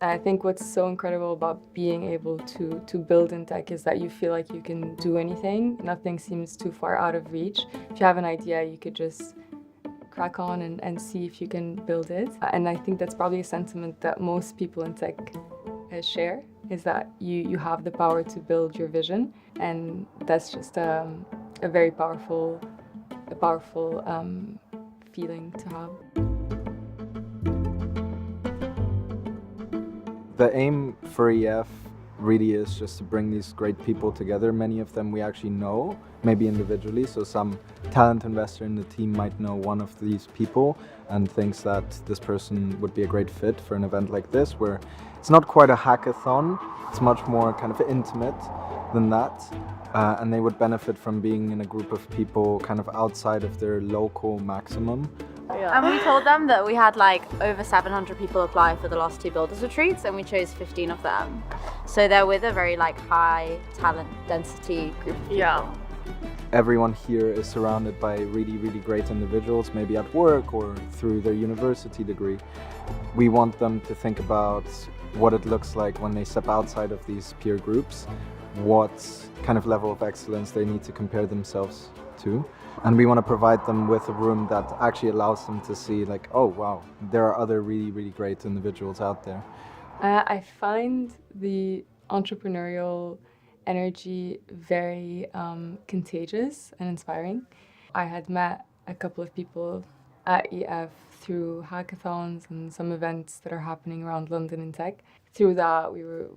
And I think what's so incredible about being able to build in tech is that you feel like you can do anything. Nothing seems too far out of reach. If you have an idea, you could just crack on and see if you can build it. And I think that's probably a sentiment that most people in tech share, is that you have the power to build your vision. And that's just a very powerful feeling to have. The aim for EF really is just to bring these great people together. Many of them we actually know, maybe individually, so some talent investor in the team might know one of these people and thinks that this person would be a great fit for an event like this, where it's not quite a hackathon, it's much more kind of intimate than that. And they would benefit from being in a group of people kind of outside of their local maximum. Yeah. And we told them that we had like over 700 people apply for the last 2 builders retreats, and we chose 15 of them. So they're with a very like high talent density group of people. Yeah. Everyone here is surrounded by really, really great individuals, maybe at work or through their university degree. We want them to think about what it looks like when they step outside of these peer groups, what kind of level of excellence they need to compare themselves to. And we want to provide them with a room that actually allows them to see like, oh wow, there are other really, really great individuals out there. I find the entrepreneurial energy very contagious and inspiring. I had met a couple of people at EF through hackathons and some events that are happening around London in tech. Through that,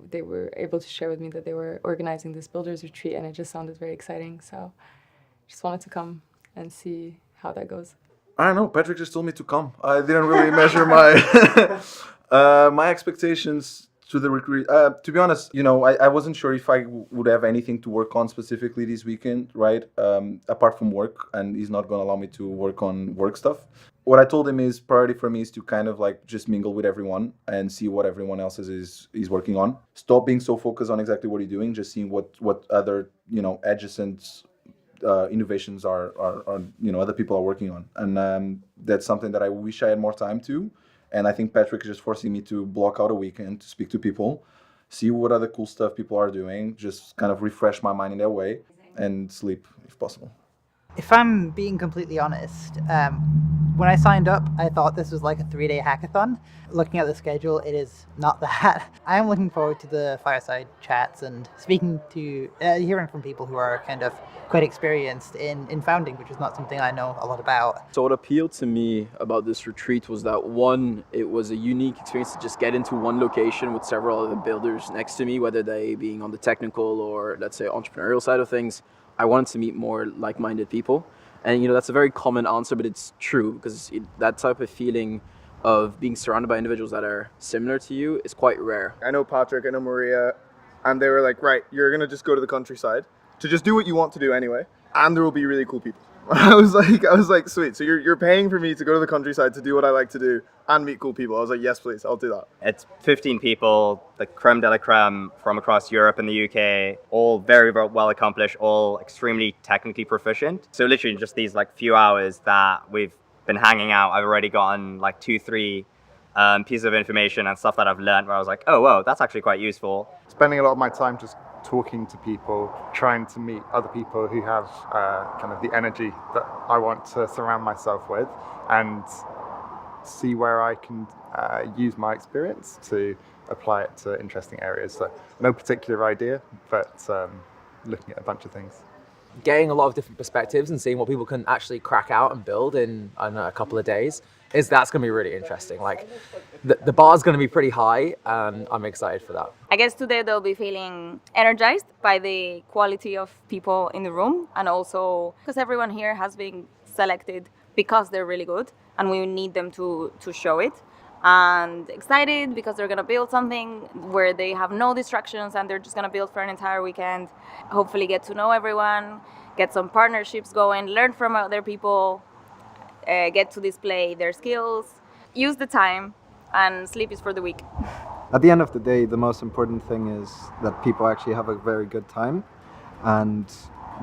they were able to share with me that they were organizing this builders retreat, and it just sounded very exciting. So just wanted to come and see how that goes. I don't know, Patrick just told me to come. I didn't really measure my my expectations to the retreat. To be honest, I wasn't sure if I would have anything to work on specifically this weekend, right? Apart from work, and he's not going to allow me to work on work stuff. What I told him is priority for me is to kind of like just mingle with everyone and see what everyone else is working on. Stop being so focused on exactly what you're doing, just seeing what other, adjacent innovations are other people are working on. And that's something that I wish I had more time to. And I think Patrick is just forcing me to block out a weekend to speak to people, see what other cool stuff people are doing, just kind of refresh my mind in that way, and sleep if possible. If I'm being completely honest, when I signed up, I thought this was like a 3-day hackathon. Looking at the schedule, it is not that. I am looking forward to the fireside chats and speaking to, hearing from people who are kind of quite experienced in founding, which is not something I know a lot about. So what appealed to me about this retreat was that, one, it was a unique experience to just get into one location with several other builders next to me, whether they being on the technical or, let's say, entrepreneurial side of things. I wanted to meet more like-minded people. And, that's a very common answer, but it's true, because that type of feeling of being surrounded by individuals that are similar to you is quite rare. I know Patrick, I know Maria, and they were like, right, you're going to just go to the countryside to just do what you want to do anyway, and there will be really cool people. I was like, sweet. So you're paying for me to go to the countryside to do what I like to do and meet cool people. I was like, yes, please, I'll do that. It's 15 people, the creme de la creme from across Europe and the UK, all very, very well accomplished, all extremely technically proficient. So literally just these like few hours that we've been hanging out, I've already gotten like 2-3 pieces of information and stuff that I've learned where I was like, oh, whoa, that's actually quite useful. Spending a lot of my time just talking to people, trying to meet other people who have kind of the energy that I want to surround myself with, and see where I can use my experience to apply it to interesting areas. So no particular idea, but looking at a bunch of things. Getting a lot of different perspectives and seeing what people can actually crack out and build in, I don't know, a couple of days, that's going to be really interesting. Like the bar's going to be pretty high, and I'm excited for that. I guess today they'll be feeling energized by the quality of people in the room, and also because everyone here has been selected because they're really good, and we need them to show it. And excited because they're going to build something where they have no distractions, and they're just going to build for an entire weekend. Hopefully get to know everyone, get some partnerships going, learn from other people, get to display their skills, use the time, and sleep is for the week. At the end of the day, the most important thing is that people actually have a very good time, and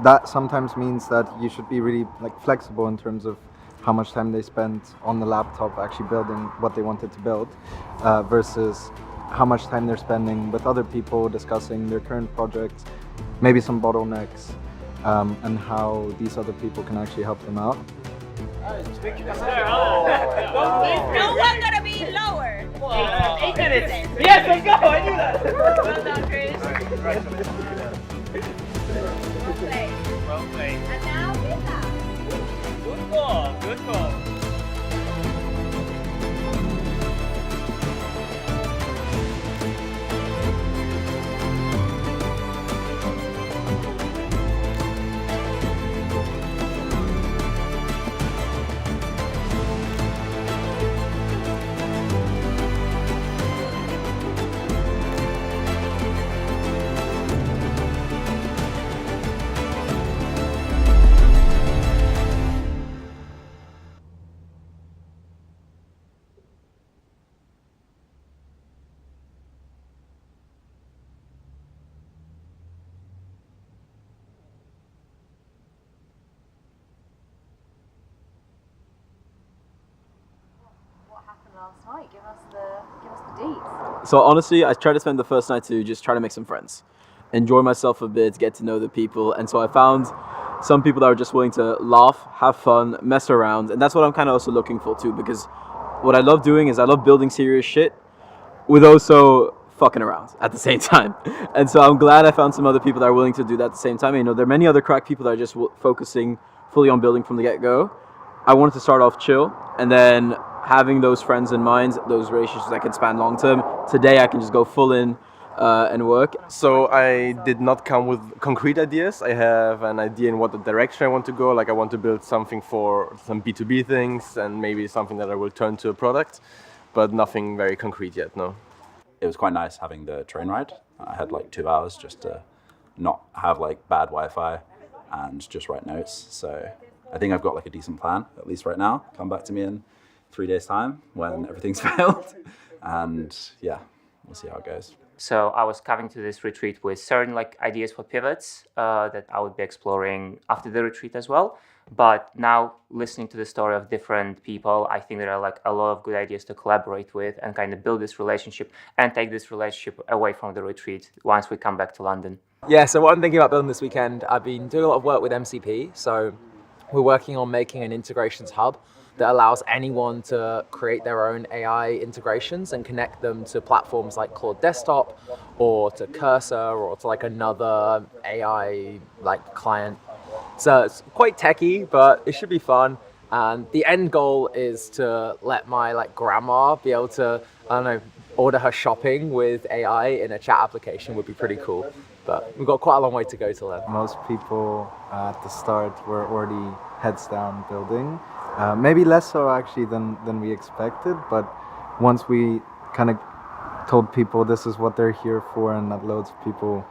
that sometimes means that you should be really flexible in terms of how much time they spend on the laptop actually building what they wanted to build, versus how much time they're spending with other people discussing their current projects, maybe some bottlenecks, and how these other people can actually help them out. No one gonna be lower. 8 minutes. Yes, let's go. I knew that. Well done, Chris. Well played. And now Vita. Good call. Good call. Last night, give us the deets. So honestly, I tried to spend the first night to just try to make some friends, enjoy myself a bit, get to know the people. And so I found some people that are just willing to laugh, have fun, mess around. And that's what I'm kind of also looking for too, because what I love doing is I love building serious shit with also fucking around at the same time. And so I'm glad I found some other people that are willing to do that at the same time. You know, there are many other crack people that are just focusing fully on building from the get-go. I wanted to start off chill, and then having those friends in mind, those relationships that can span long term. Today I can just go full in and work. So I did not come with concrete ideas. I have an idea in what the direction I want to go. Like I want to build something for some B2B things and maybe something that I will turn to a product, but nothing very concrete yet, no. It was quite nice having the train ride. I had like 2 hours just to not have like bad Wi-Fi and just write notes. So I think I've got like a decent plan, at least right now. Come back to me in 3 days' time when everything's failed. And yeah, we'll see how it goes. So I was coming to this retreat with certain like ideas for pivots that I would be exploring after the retreat as well. But now listening to the story of different people, I think there are like a lot of good ideas to collaborate with and kind of build this relationship and take this relationship away from the retreat once we come back to London. Yeah, so what I'm thinking about building this weekend, I've been doing a lot of work with MCP. So we're working on making an integrations hub that allows anyone to create their own AI integrations and connect them to platforms like Claude Desktop or to Cursor or to like another AI like client. So it's quite techy, but it should be fun. And the end goal is to let my like grandma be able to, I don't know, order her shopping with AI in a chat application would be pretty cool. But we've got quite a long way to go till then. Most people at the start were already heads down building. Maybe less so actually than we expected, but once we kind of told people this is what they're here for and that loads of people,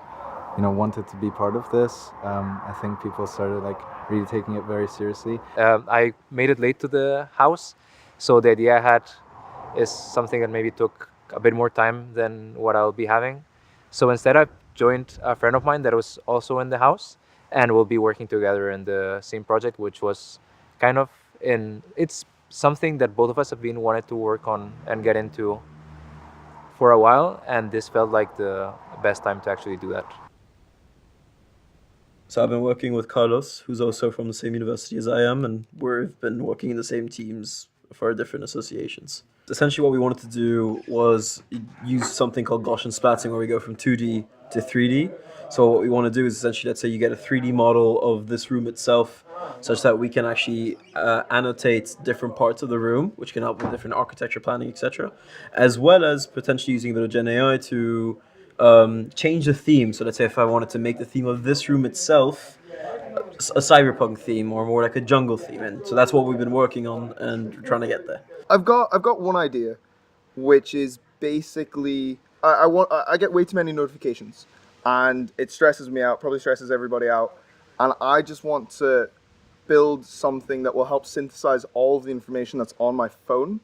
you know, wanted to be part of this, I think people started like really taking it very seriously. I made it late to the house, so the idea I had is something that maybe took a bit more time than what I'll be having. So instead I joined a friend of mine that was also in the house, and we'll be working together in the same project, which was kind of it's something that both of us have been wanted to work on and get into for a while, and this felt like the best time to actually do that. So I've been working with Carlos, who's also from the same university as I am, and we've been working in the same teams for our different associations. Essentially what we wanted to do was use something called Gaussian splatting, where we go from 2D to 3D. So what we want to do is essentially, let's say you get a 3D model of this room itself, such that we can actually annotate different parts of the room, which can help with different architecture planning, etc. As well as potentially using a bit of Gen AI to change the theme. So let's say if I wanted to make the theme of this room itself a cyberpunk theme or more like a jungle theme. And so that's what we've been working on and trying to get there. I've got one idea, which is basically I get way too many notifications, and it stresses me out, probably stresses everybody out, and I just want to build something that will help synthesize all of the information that's on my phone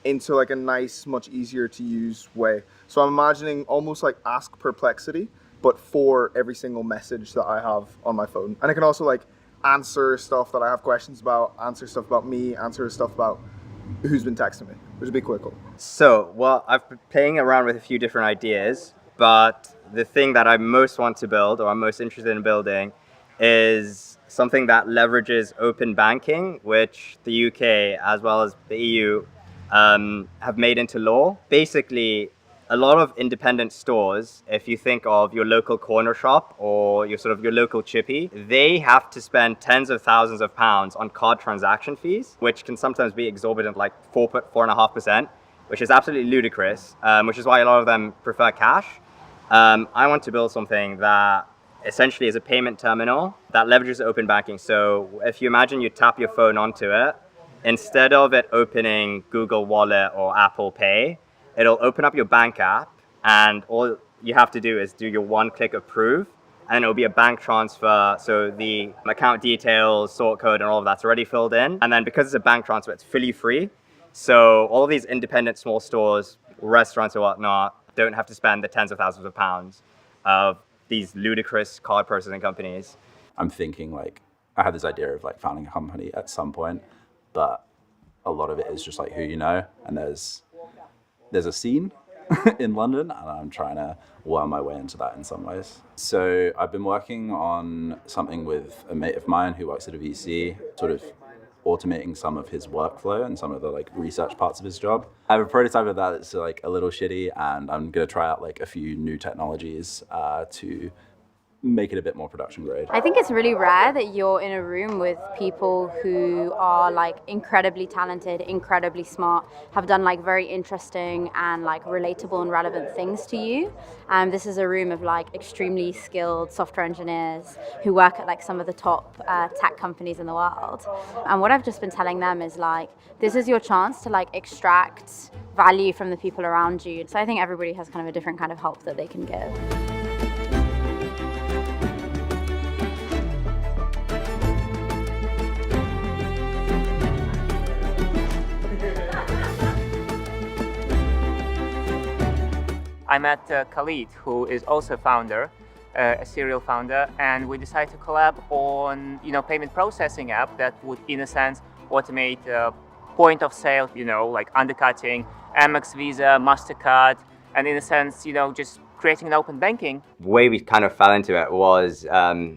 into like a nice, much easier to use way. So I'm imagining almost like Ask Perplexity, but for every single message that I have on my phone. And it can also like answer stuff that I have questions about, answer stuff about me, answer stuff about who's been texting me, which is a big quick call. So, well, I've been playing around with a few different ideas, but the thing that I most want to build, or I'm most interested in building, is something that leverages open banking, which the UK as well as the EU have made into law. Basically, a lot of independent stores, if you think of your local corner shop or your local chippy, they have to spend tens of thousands of pounds on card transaction fees, which can sometimes be exorbitant, like 4.5%, which is absolutely ludicrous, which is why a lot of them prefer cash. I want to build something that essentially is a payment terminal that leverages open banking. So if you imagine you tap your phone onto it, instead of it opening Google Wallet or Apple Pay, it'll open up your bank app, and all you have to do is do your one-click approve, and it'll be a bank transfer. So the account details, sort code, and all of that's already filled in. And then because it's a bank transfer, it's fully free. So all of these independent small stores, restaurants or whatnot, don't have to spend the tens of thousands of pounds of these ludicrous card processing companies. I'm thinking like, I had this idea of like founding a company at some point, but a lot of it is just like who you know, and there's a scene in London, and I'm trying to worm my way into that in some ways. So I've been working on something with a mate of mine who works at a VC, sort of automating some of his workflow and some of the like research parts of his job. I have a prototype of that that's like a little shitty, and I'm gonna try out like a few new technologies to make it a bit more production grade. I think it's really rare that you're in a room with people who are like incredibly talented, incredibly smart, have done like very interesting and like relatable and relevant things to you. This is a room of like extremely skilled software engineers who work at like some of the top tech companies in the world. And what I've just been telling them is like, this is your chance to like extract value from the people around you. So I think everybody has kind of a different kind of help that they can give. I met Khalid, who is also a founder, a serial founder, and we decided to collab on, payment processing app that would, in a sense, automate point of sale, like undercutting Amex, Visa, MasterCard, and in a sense, just creating an open banking. The way we kind of fell into it was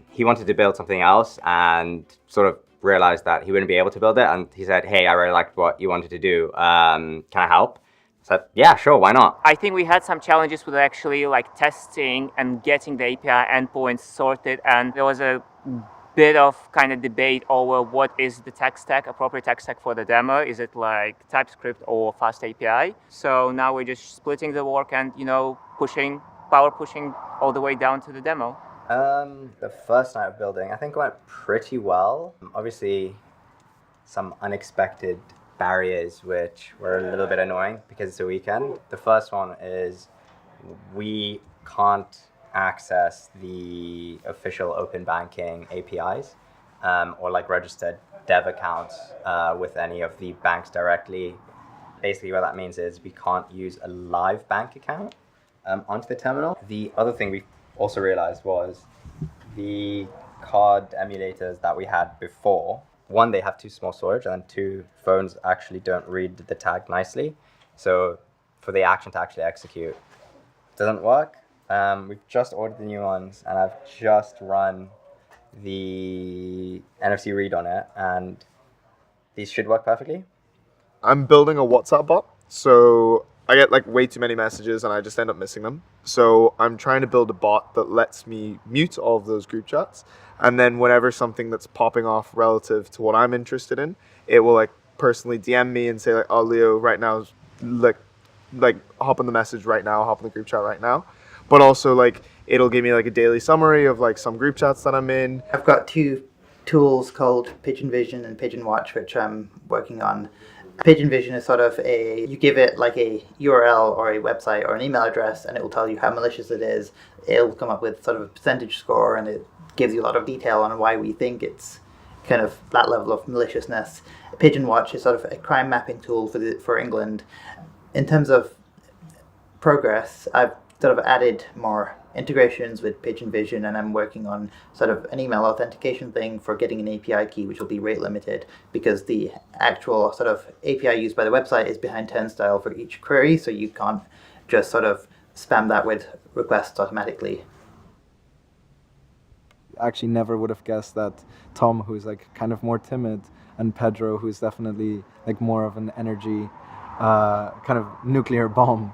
he wanted to build something else and sort of realized that he wouldn't be able to build it. And he said, hey, I really liked what you wanted to do. Can I help? So yeah, sure, why not? I think we had some challenges with actually like testing and getting the API endpoints sorted, and there was a bit of kind of debate over what is the tech stack, appropriate tech stack for the demo. Is it like TypeScript or Fast API? So now we're just splitting the work and power pushing all the way down to the demo. The first night of building, I think went pretty well. Obviously, some unexpected barriers which were a little bit annoying because it's a weekend. The first one is we can't access the official open banking APIs or like registered dev accounts with any of the banks directly. Basically what that means is we can't use a live bank account onto the terminal. The other thing we also realized was the card emulators that we had before, one, they have too small storage, and then two, phones actually don't read the tag nicely. So for the action to actually execute, it doesn't work. We've just ordered the new ones, and I've just run the NFC read on it, and these should work perfectly. I'm building a WhatsApp bot, so I get like way too many messages and I just end up missing them. So I'm trying to build a bot that lets me mute all of those group chats. And then whenever something that's popping off relative to what I'm interested in, it will like personally DM me and say like, oh, Leo, right now, like hop on the message right now, hop in the group chat right now. But also like, it'll give me like a daily summary of like some group chats that I'm in. I've got two tools called Pigeon Vision and Pigeon Watch, which I'm working on. Pigeon Vision is sort of you give it like a URL or a website or an email address, and it will tell you how malicious it is. It'll come up with sort of a percentage score, and it gives you a lot of detail on why we think it's kind of that level of maliciousness. Pigeon Watch is sort of a crime mapping tool for England. In terms of progress, I've sort of added more integrations with Pigeon Vision, and I'm working on sort of an email authentication thing for getting an API key, which will be rate limited because the actual sort of API used by the website is behind turnstile for each query, so you can't just sort of spam that with requests automatically. Actually never would have guessed that Tom, who's like kind of more timid, and Pedro, who's definitely like more of an energy kind of nuclear bomb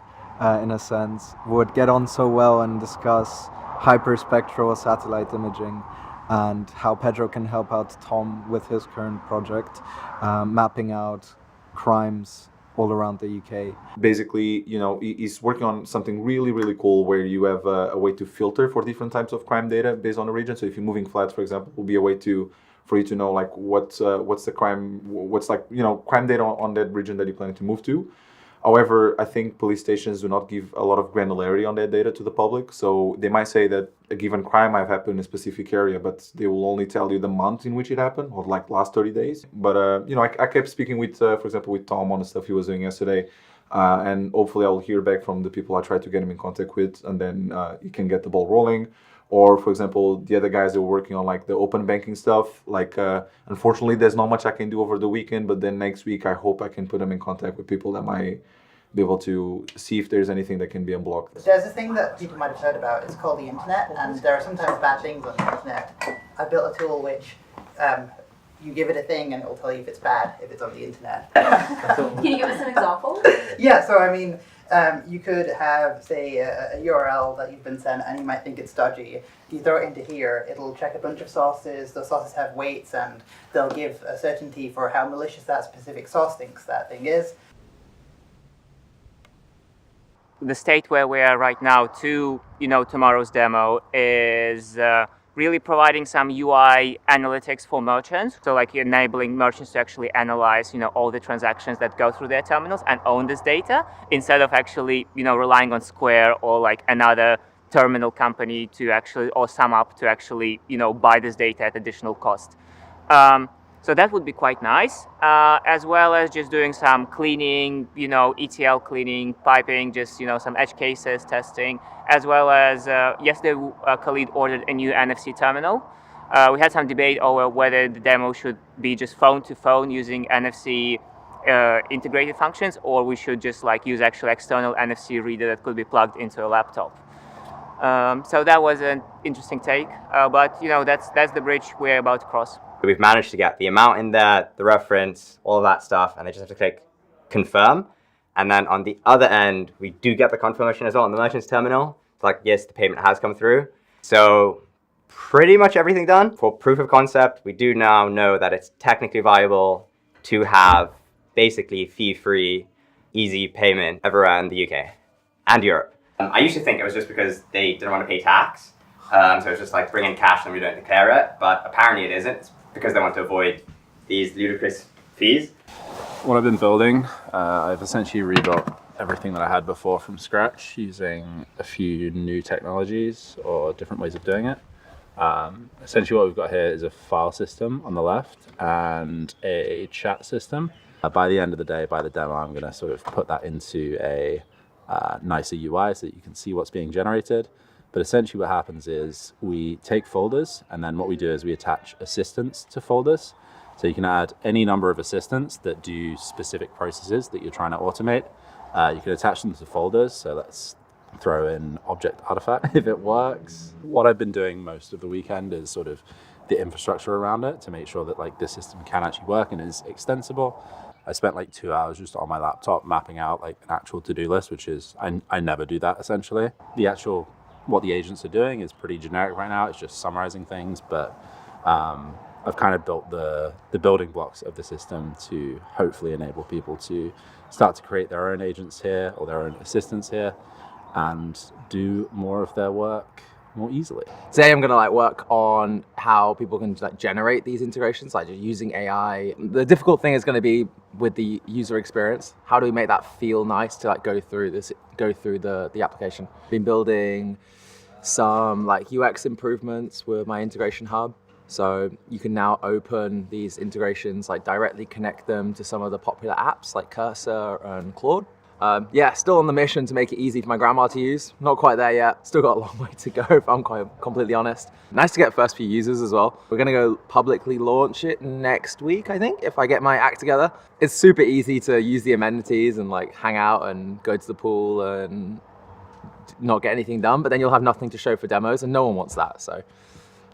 in a sense, would get on so well and discuss hyperspectral satellite imaging and how Pedro can help out Tom with his current project, mapping out crimes all around the UK. Basically, you know, he's working on something really, really cool where you have a way to filter for different types of crime data based on the region. So if you're moving flats, for example, will be a way for you to know like what's the crime, what's like, you know, crime data on that region that you're planning to move to. However, I think police stations do not give a lot of granularity on that data to the public. So they might say that a given crime might have happened in a specific area, but they will only tell you the month in which it happened, or like last 30 days. But, you know, I kept speaking with, for example, with Tom on the stuff he was doing yesterday. And hopefully I'll hear back from the people I tried to get him in contact with, and then he can get the ball rolling. Or, for example, the other guys that were working on like the open banking stuff, like unfortunately there's not much I can do over the weekend, but then next week I hope I can put them in contact with people that might be able to see if there's anything that can be unblocked. There's a thing that people might have heard about, it's called the internet, and there are sometimes bad things on the internet. I built a tool which you give it a thing and it will tell you if it's bad, if it's on the internet. Can you give us an example? Yeah, so I mean, you could have, say, a URL that you've been sent and you might think it's dodgy. If you throw it into here, it'll check a bunch of sources, the sources have weights, and they'll give a certainty for how malicious that specific source thinks that thing is. The state where we are right now to, you know, tomorrow's demo is really providing some UI analytics for merchants. So like enabling merchants to actually analyze, you know, all the transactions that go through their terminals and own this data instead of actually, you know, relying on Square or like another terminal company to actually, or SumUp to actually, you know, buy this data at additional cost. So that would be quite nice, as well as just doing some cleaning, you know, ETL cleaning, piping, just, you know, some edge cases testing, as well as yesterday Khalid ordered a new NFC terminal. We had some debate over whether the demo should be just phone to phone using NFC integrated functions, or we should just like use actual external NFC reader that could be plugged into a laptop. So that was an interesting take, but you know, that's the bridge we're about to cross. We've managed to get the amount in there, the reference, all of that stuff, and they just have to click confirm. And then on the other end, we do get the confirmation as well on the merchant's terminal. It's like, yes, the payment has come through. So pretty much everything done. For proof of concept, we do now know that it's technically viable to have basically fee-free, easy payment everywhere in the UK and Europe. I used to think it was just because they didn't want to pay tax. So it's just like bring in cash and we don't declare it. But apparently it isn't. It's because they want to avoid these ludicrous fees. What I've been building, I've essentially rebuilt everything that I had before from scratch using a few new technologies or different ways of doing it. Essentially what we've got here is a file system on the left and a chat system. By the end of the day, by the demo, I'm going to sort of put that into a nicer UI so that you can see what's being generated. But essentially what happens is we take folders, and then what we do is we attach assistants to folders. So you can add any number of assistants that do specific processes that you're trying to automate. You can attach them to folders. So let's throw in object artifact if it works. What I've been doing most of the weekend is sort of the infrastructure around it to make sure that like the system can actually work and is extensible. I spent like 2 hours just on my laptop mapping out like an actual to-do list, which is, I never do that essentially. What the agents are doing is pretty generic right now. It's just summarizing things, but I've kind of built the building blocks of the system to hopefully enable people to start to create their own agents here or their own assistants here and do more of their work more easily. Today I'm gonna like work on how people can like generate these integrations, like just using AI. The difficult thing is gonna be with the user experience. How do we make that feel nice to like go through the application? Been building some like UX improvements with my integration hub. So you can now open these integrations, like directly connect them to some of the popular apps like Cursor and Claude. Yeah, still on the mission to make it easy for my grandma to use. Not quite there yet. Still got a long way to go, if I'm quite completely honest. Nice to get first few users as well. We're gonna go publicly launch it next week, I think, if I get my act together. It's super easy to use the amenities and like hang out and go to the pool and not get anything done, but then you'll have nothing to show for demos, and no one wants that. So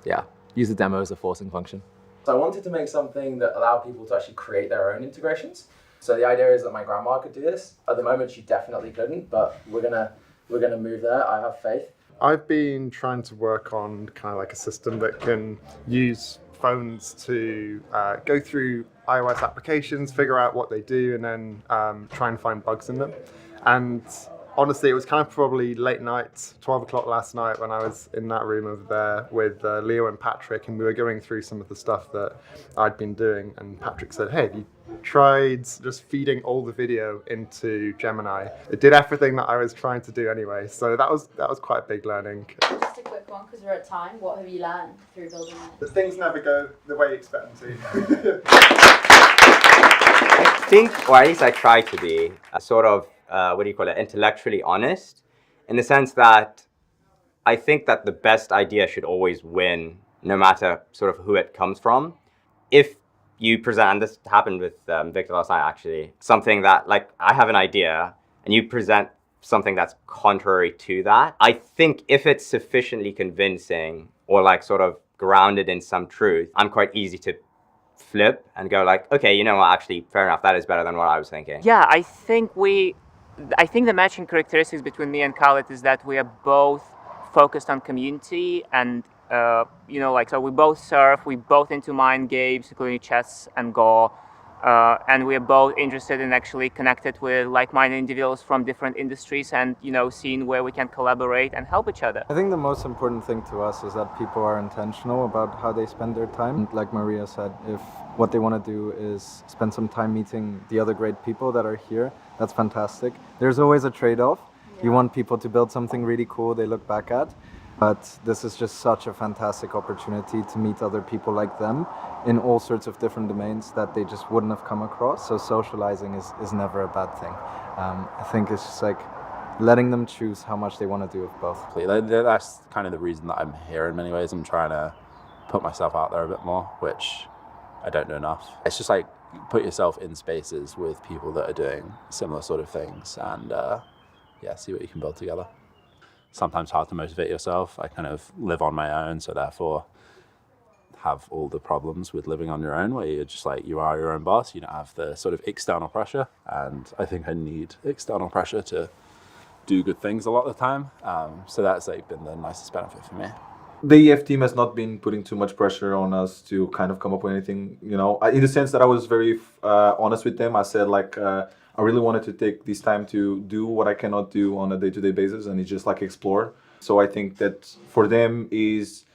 yeah, use the demo as a forcing function. So I wanted to make something that allowed people to actually create their own integrations. So the idea is that my grandma could do this. At the moment, she definitely couldn't, but we're gonna move there. I have faith. I've been trying to work on kind of like a system that can use phones to go through iOS applications, figure out what they do, and then try and find bugs in them. And honestly, it was kind of probably late night, 12 o'clock last night, when I was in that room over there with Leo and Patrick, and we were going through some of the stuff that I'd been doing. And Patrick said, "Hey, have you tried just feeding all the video into Gemini?" It did everything that I was trying to do anyway, so that was quite a big learning. Just a quick one, because we're at time. What have you learned through building it? But things never go the way you expect them to. I think, or at least I try to be, sort of, intellectually honest, in the sense that I think that the best idea should always win, no matter sort of who it comes from. If you present, and this happened with Victor last night actually, something that, like, I have an idea, and you present something that's contrary to that, I think if it's sufficiently convincing, or like sort of grounded in some truth, I'm quite easy to flip and go like, okay, you know what, actually, fair enough, that is better than what I was thinking. Yeah, I think the matching characteristics between me and Khaled is that we are both focused on community, and so we both surf, we both into mind games, including chess and Go, and we are both interested in actually connected with like-minded individuals from different industries, and seeing where we can collaborate and help each other. I think the most important thing to us is that people are intentional about how they spend their time. Like Maria said, if what they want to do is spend some time meeting the other great people that are here, that's fantastic. There's always a trade-off. Yeah. You want people to build something really cool they look back at, but this is just such a fantastic opportunity to meet other people like them in all sorts of different domains that they just wouldn't have come across. So socializing is never a bad thing. I think it's just like letting them choose how much they want to do with both. That's kind of the reason that I'm here in many ways. I'm trying to put myself out there a bit more, which I don't know enough. It's just like put yourself in spaces with people that are doing similar sort of things, and see what you can build together. Sometimes hard to motivate yourself. I kind of live on my own, so therefore have all the problems with living on your own, where you're just like, you are your own boss. You don't have the sort of external pressure, and I think I need external pressure to do good things a lot of the time. So that's like been the nicest benefit for me. The EF team has not been putting too much pressure on us to kind of come up with anything, in the sense that I was very honest with them. I said like, I really wanted to take this time to do what I cannot do on a day-to-day basis, and it's just like explore. So I think that for them is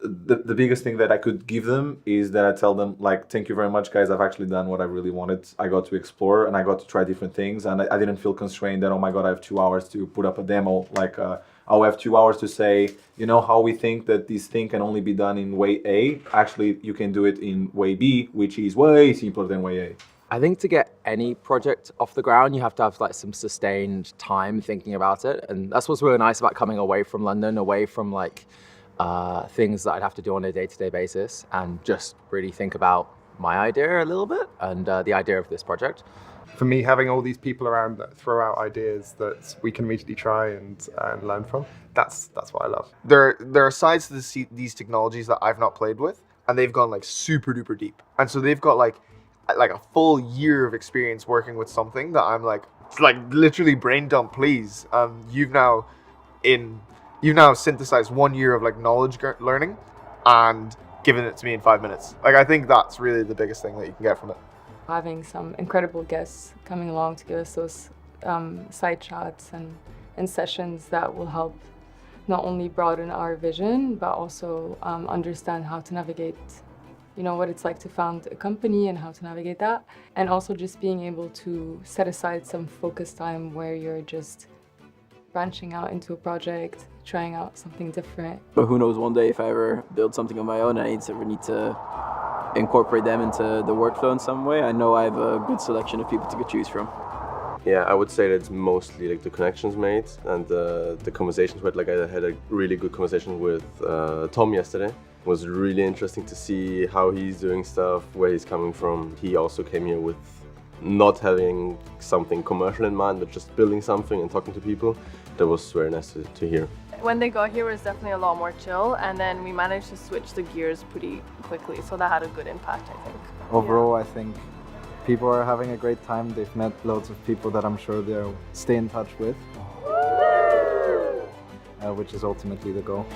the biggest thing that I could give them is that I tell them like, thank you very much, guys. I've actually done what I really wanted. I got to explore and I got to try different things, and I didn't feel constrained that, oh my God, I have 2 hours to put up a demo. Like I'll have 2 hours to say, how we think that this thing can only be done in way A. Actually, you can do it in way B, which is way simpler than way A. I think to get any project off the ground, you have to have like some sustained time thinking about it. And that's what's really nice about coming away from London, away from like things that I'd have to do on a day-to-day basis, and just really think about my idea a little bit and the idea of this project. For me, having all these people around that throw out ideas that we can immediately try and learn from, that's what I love. There are sides to these technologies that I've not played with, and they've gone like super duper deep. And so they've got like a full year of experience working with something that I'm like literally brain dump, please. You've now synthesized 1 year of like knowledge learning and given it to me in 5 minutes. Like, I think that's really the biggest thing that you can get from it. Having some incredible guests coming along to give us those side chats and sessions that will help not only broaden our vision, but also understand how to navigate, what it's like to found a company and how to navigate that. And also just being able to set aside some focus time where you're just branching out into a project, trying out something different. But who knows, one day if I ever build something on my own, I need to incorporate them into the workflow in some way. I know I have a good selection of people to choose from. Yeah, I would say that it's mostly like the connections made and the conversations with. Like I had a really good conversation with Tom yesterday. It was really interesting to see how he's doing stuff, where he's coming from. He also came here with not having something commercial in mind, but just building something and talking to people. That was very nice to hear. When they got here, it was definitely a lot more chill, and then we managed to switch the gears pretty quickly, so that had a good impact, I think. Overall, I think people are having a great time. They've met loads of people that I'm sure they'll stay in touch with, which is ultimately the goal.